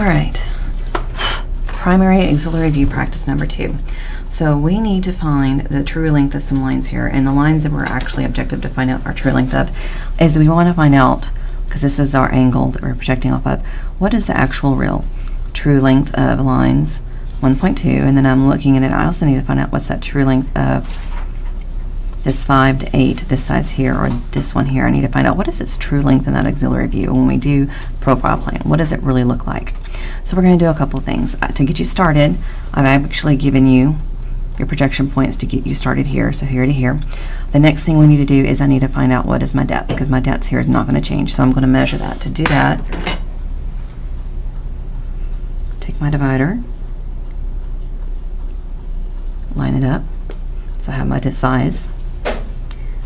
All right, primary auxiliary view practice number 2. So we need to find the true length of some lines here, and the lines that we're actually objective to find out our true length of is we want to find out, because this is our angle that we're projecting off of, what is the actual real true length of lines 1.2, and then I'm looking at it, I also need to find out what's that true length of this 5 to 8, this size here, or this one here. I need to find out what is its true length in that auxiliary view when we do profile plane. What does it really look like? So we're going to do a couple things. To get you started, I've actually given you your projection points to get you started here, so here to here. The next thing we need to do is I need to find out what is my depth, because my depth here is not going to change, so I'm going to measure that. To do that, take my divider, line it up, so I have my size.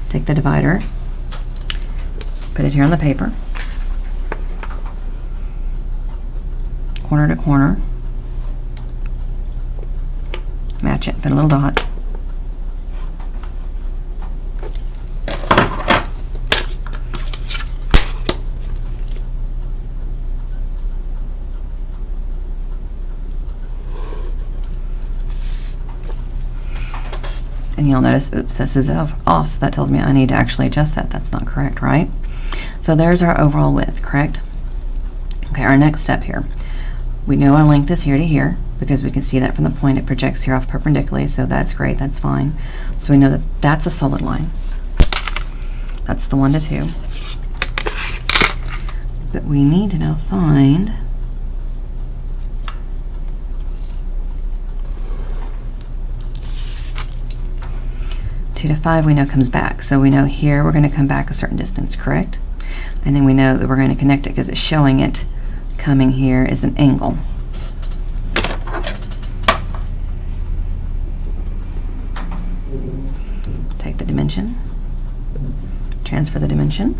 Take the divider, put it here on the paper, corner to corner, match it, put a little dot. And you'll notice, oops, this is off, so that tells me I need to actually adjust that. That's not correct, right? So there's our overall width, correct? Okay, our next step here. We know our length is here to here, because we can see that from the point it projects here off perpendicularly, so that's great, that's fine. So we know that that's a solid line. That's the 1 to 2. But we need to now find to 5 we know comes back. So we know here we're going to come back a certain distance, correct? And then we know that we're going to connect it because it's showing it coming here is an angle. Take the dimension, transfer the dimension.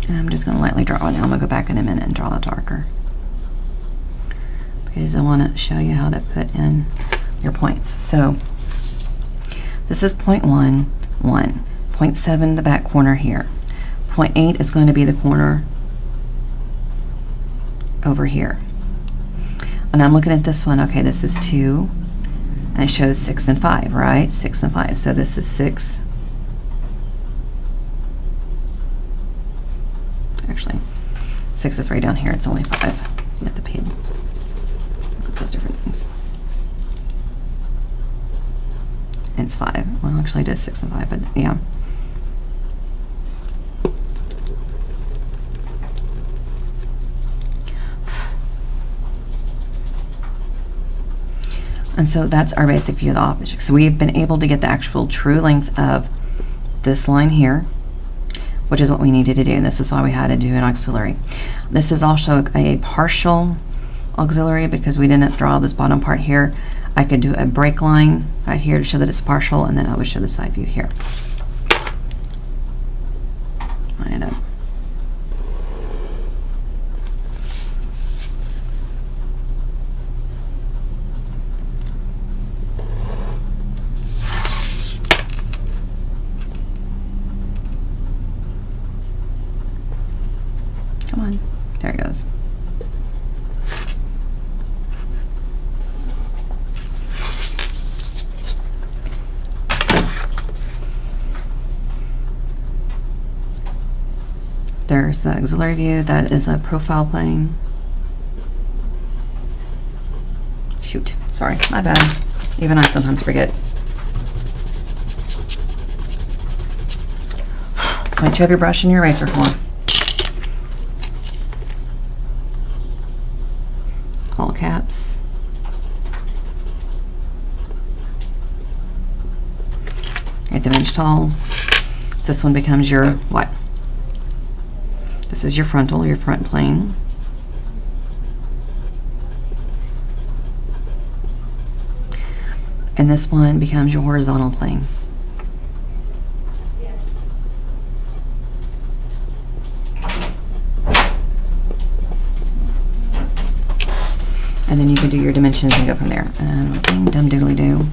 And I'm just going to lightly draw it now. I'm going to go back in a minute and draw that darker, because I want to show you how to put in your points. So this is 0.1, 1. 0.7, the back corner here. 0.8 is going to be the corner over here. And I'm looking at this one. Okay, this is 2, and it shows 6 and 5, right? 6 and 5. So this is 6. Actually, 6 is right down here. It's only 5. You have to pay. Look at those different things. And it's 5. Well, actually, it is 6 and 5, but yeah. And so that's our basic view of the object. So we've been able to get the actual true length of this line here, which is what we needed to do, and this is why we had to do an auxiliary. This is also a partial auxiliary because we didn't draw this bottom part here. I could do a break line right here to show that it's partial, and then I would show the side view here. Line it up. Come on, there it goes. There's the auxiliary view. That is a profile plane. Shoot, sorry, my bad. Even I sometimes forget. So you have your brush and your eraser for. All caps. Eighth of inch tall. So this one becomes your what? This is your frontal, your front plane. And this one becomes your horizontal plane. And then you can do your dimensions and go from there. And ding dum doodly doo.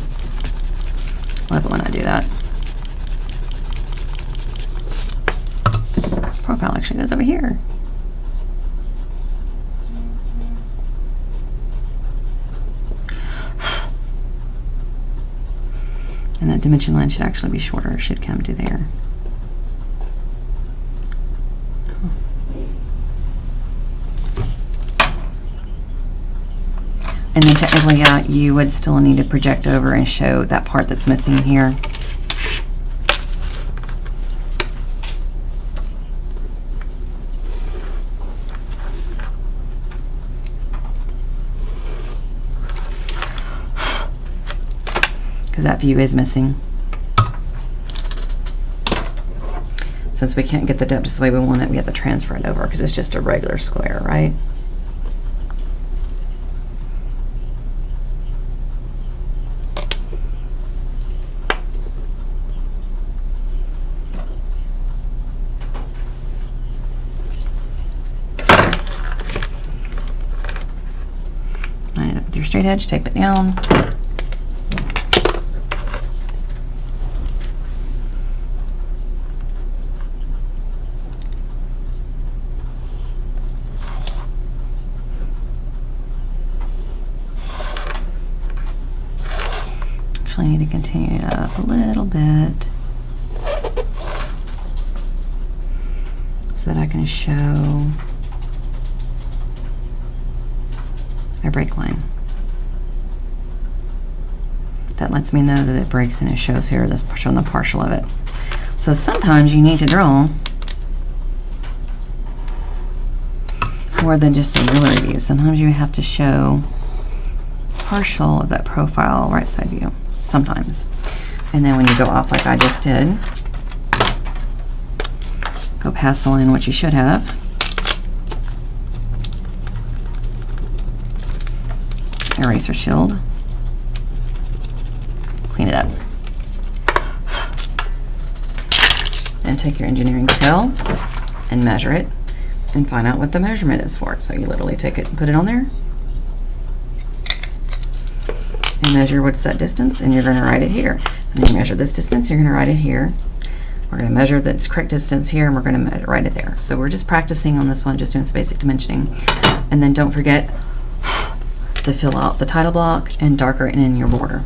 Love it when I do that. profile actually goes over here. And that dimension line should actually be shorter. It should come to there. And then technically, yeah, you would still need to project over and show that part that's missing here. Because that view is missing. Since we can't get the depth just the way we want it, we have to transfer it over because it's just a regular square, right? Line it up with your straight edge, tape it down. I need to continue it up a little bit so that I can show a break line. That lets me know that it breaks and it shows here this showing the partial of it. So sometimes you need to draw more than just auxiliary view. Sometimes you have to show partial of that profile right side view. Sometimes. And then when you go off like I just did, go past the line what you should have. Eraser shield. Clean it up. And take your engineering scale and measure it and find out what the measurement is for it. So you literally take it and put it on there. And measure what's that distance, and you're going to write it here. And then you measure this distance, you're going to write it here. We're going to measure that's correct distance here, and we're going to write it there. So we're just practicing on this one, just doing some basic dimensioning. And then don't forget to fill out the title block and darker in your border.